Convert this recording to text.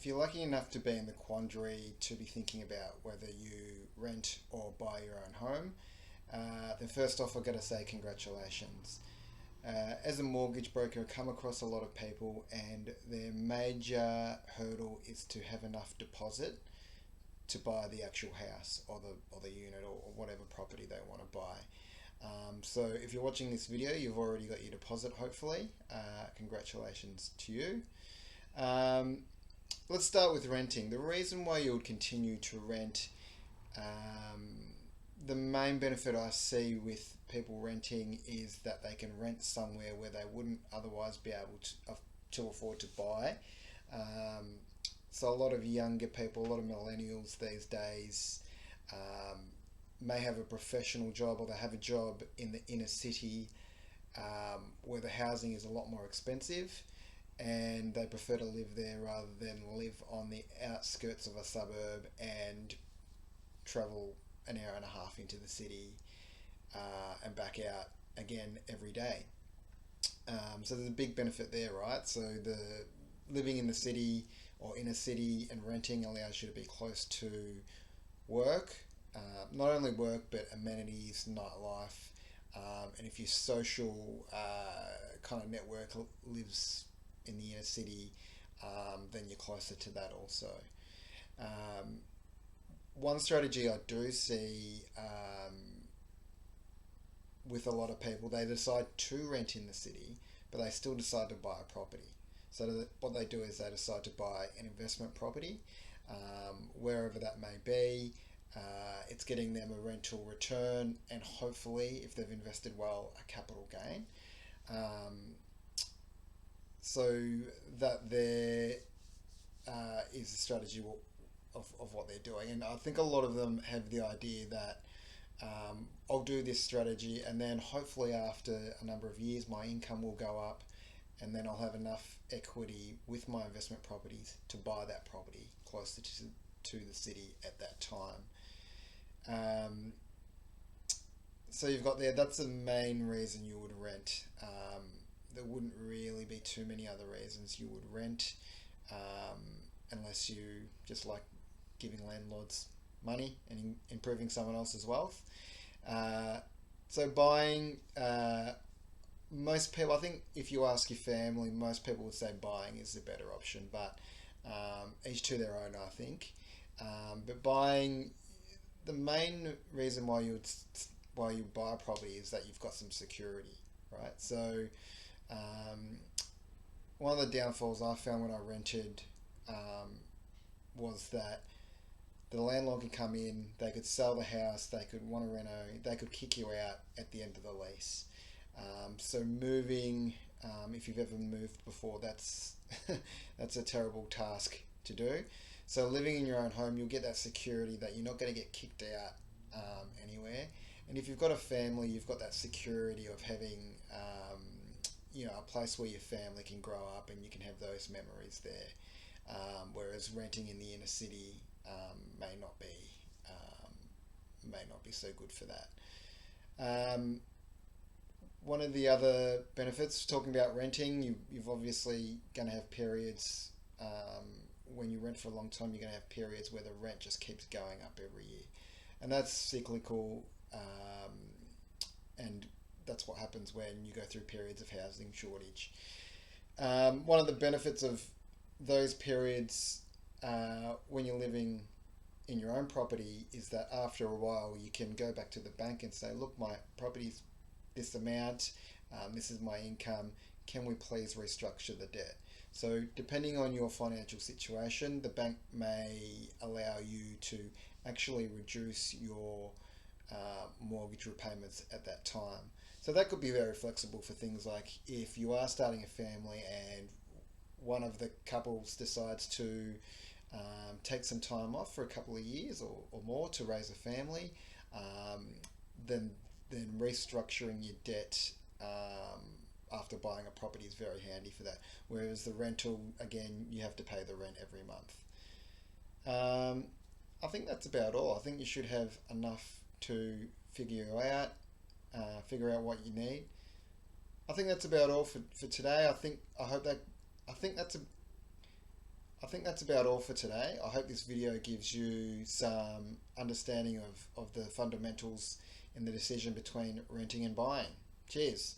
if you're lucky enough to be in the quandary to be thinking about whether you rent or buy your own home, then first off, I've got to say congratulations. As a mortgage broker, I come across a lot of people, and their major hurdle is to have enough deposit to buy the actual house or the unit or whatever property they want to buy. So if you're watching this video, you've already got your deposit, hopefully. Congratulations to you. Um, let's start with renting. The reason why you would continue to rent, the main benefit I see with people renting is that they can rent somewhere where they wouldn't otherwise be able to afford to buy. Um, so a lot of younger people, a lot of millennials these days, um, may have a professional job, or they have a job in the inner city, where the housing is a lot more expensive, and they prefer to live there rather than live on the outskirts of a suburb and travel an hour and a half into the city, and back out again every day. So there's a big benefit there, right? So the living in the city or in a city and renting allows you to be close to work, not only work but amenities, nightlife, and if your social kind of network lives in the inner city, then you're closer to that also. Um, One strategy I do see, with a lot of people, they decide to rent in the city, but they still decide to buy a property. So what they do is they decide to buy an investment property, wherever that may be. It's getting them a rental return, and hopefully, if they've invested well, a capital gain. Um, so that there is a strategy of what they're doing. And I think a lot of them have the idea that, I'll do this strategy, and then hopefully after a number of years my income will go up, and then I'll have enough equity with my investment properties to buy that property closer to the city at that time. Um, so you've got there, that's the main reason you would rent. There wouldn't really be too many other reasons you would rent, um, unless you just like giving landlords money and improving someone else's wealth. Uh, so buying, most people, I think if you ask your family, most people would say buying is the better option, but each to their own, I think. But buying, the main reason why you buy a property is that you've got some security, right? So um, one of the downfalls I found when I rented, um, was that the landlord could come in, they could sell the house, they could want to reno, they could kick you out at the end of the lease. So moving, if you've ever moved before, that's that's a terrible task to do. So living in your own home, you'll get that security that you're not going to get kicked out, anywhere. And if you've got a family, you've got that security of having, a place where your family can grow up and you can have those memories there. Whereas renting in the inner city, may not be, so good for that. Um, One of the other benefits, talking about renting, you've obviously going to have periods, when you rent for a long time, you're going to have periods where the rent just keeps going up every year. And that's cyclical, and that's what happens when you go through periods of housing shortage. One of the benefits of those periods, when you're living in your own property, is that after a while you can go back to the bank and say, look, my property's this amount, this is my income, can we please restructure the debt? So depending on your financial situation, the bank may allow you to actually reduce your mortgage repayments at that time. So that could be very flexible for things like if you are starting a family and one of the couples decides to, take some time off for a couple of years or more to raise a family, um, then restructuring your debt, after buying a property is very handy for that. Whereas the rental, again, you have to pay the rent every month. I think that's about all. I think you should have enough to figure out what you need. I think that's about all for today. I think I think that's about all for today. I hope this video gives you some understanding of the fundamentals in the decision between renting and buying. Cheers.